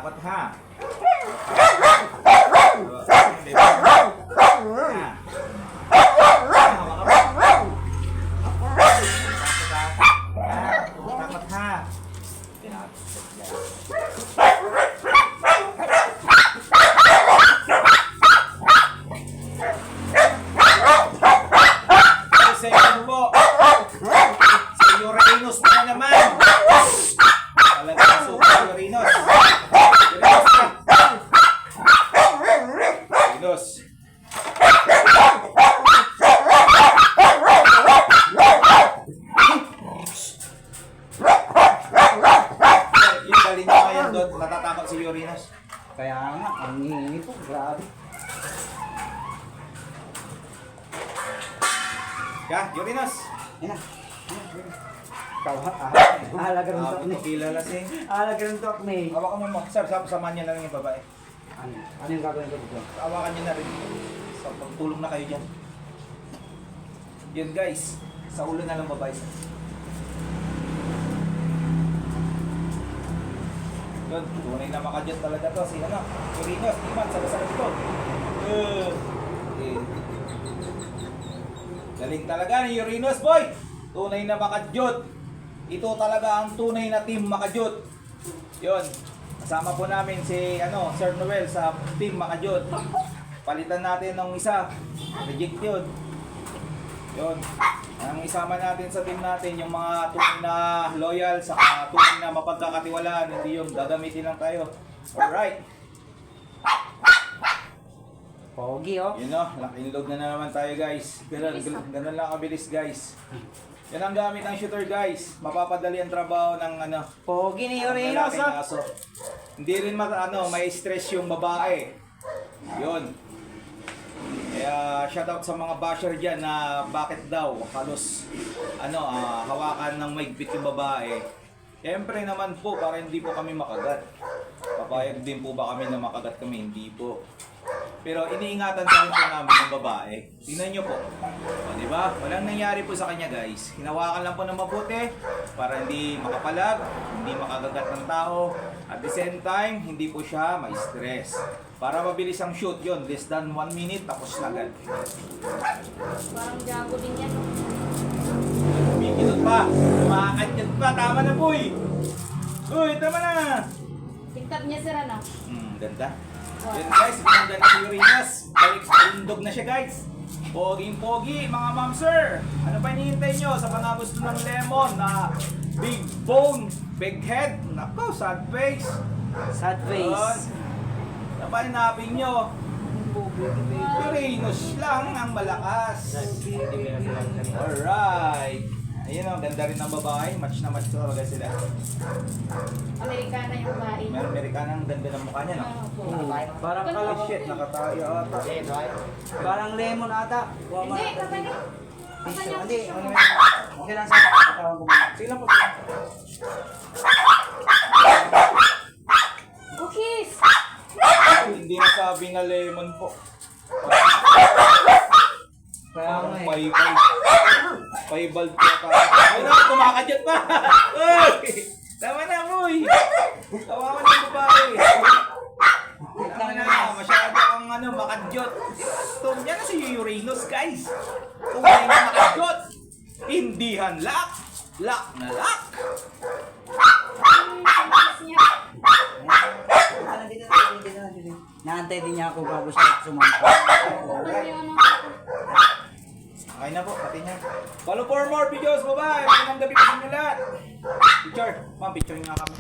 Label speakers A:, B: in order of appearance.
A: Takot ha. Takot ha. Sa iyo po. Sa Uranus na naman. Talagang super Uranus. Uranus. Yung galing nyo ngayon doon, natatakot si Uranus.
B: Kaya nga, ang hingi po, grabe.
A: Ka, Uranus.
B: Yan na. Ahalaga rin to, Akme.
A: Kilala si.
B: Ahalaga rin to, Akme.
A: Hawakan mo mo. Sir, samahan niya na lang yung babae.
B: Ano yung gagawin ko dito?
A: Hawakan niyo na rin. So, magtulong na kayo dyan. Yun guys. Sa ulo na lang babae. Yun, tunay na makadyot talaga to. Si ano, Uranus, Iman, salasarap ito. Galing talaga ni Uranus, boy! Tunay na makadyot. Ito talaga ang tunay na team makadyot. Yun. Kasama po namin si Sir Noel sa team makadyot. Palitan natin ng isa. Reject yun. Yun. Ang isama natin sa team natin yung mga tunay na loyal sa tunay na mapagkakatiwalaan. Hindi yung gagamitin lang tayo. Alright.
B: Pogi, oh.
A: Yun o, laking load na naman tayo guys. Ganun lang kabilis guys. Yan ang gamit ng shooter guys. Mapapadali ang trabaho ng
B: Pogi ni Uranus,
A: lalaking
B: ah.
A: aso. Hindi rin may stress yung babae. Yun. Kaya shoutout sa mga basher dyan na bakit daw halos hawakan ng maigpit yung babae. Siyempre naman po para hindi po kami makagat. Papayag din po ba kami na makagat kami? Hindi po. Pero iniingatan pa rin po namin yung babae. Tingnan nyo po. O, diba? Walang nangyari po sa kanya guys. Hinawakan lang po ng mabuti para hindi makapalag, hindi makagagat ng tao. At the same time, hindi po siya ma-stress. Para mabilis ang shoot yun, less than 1 minute, tapos na agad.
C: Parang jago din yan.
A: Kumikilot pa, kumakanyat pa, tama na boy! Uy, tama na!
C: TikTok niya sir ano?
A: Ganda. Yun guys, ganda na si Uranus. Balik sa indog na siya guys. Poging-pogi, mga ma'am sir. Ano pa hinihintay nyo sa mga gusto ng lemon na big bone, big head? Nako, sad face.
B: Sad face.
A: Ano pa hinapin nyo? Uranus lang ang malakas. Alright. Ayun o, ganda rin ng babae. Match na match talaga sila.
C: Amerikana yung babae.
A: Meron Amerikanang ganda ng mukha niya, no?
B: Parang
A: Ay,
B: kalabang.
A: shit, nakatayo ata.
B: Parang lemon ata.
C: Hindi, kapani.
B: Hindi, okay lang sa katawan ko.
A: Sige lang po.
C: Cookies!
A: Hindi nasabi na lemon po.
B: Kaya nga eh.
A: May bulb po tayo. Ay na, kumakadyot pa! Uy! Tama na, boy! Tawaman ng babae. Tama na, masyado kang makadyot. Ito, yan na si Uranus, guys. Tunay na makadyot. Hindihan lock. Lock na lock.
B: Naantay din niya ako bago siya sumampa.
A: Okay na po, pati niya. Follow for more videos, bye-bye! Magandang gabi po sa inyo lahat. Picture. Ma'am, picture nga kami.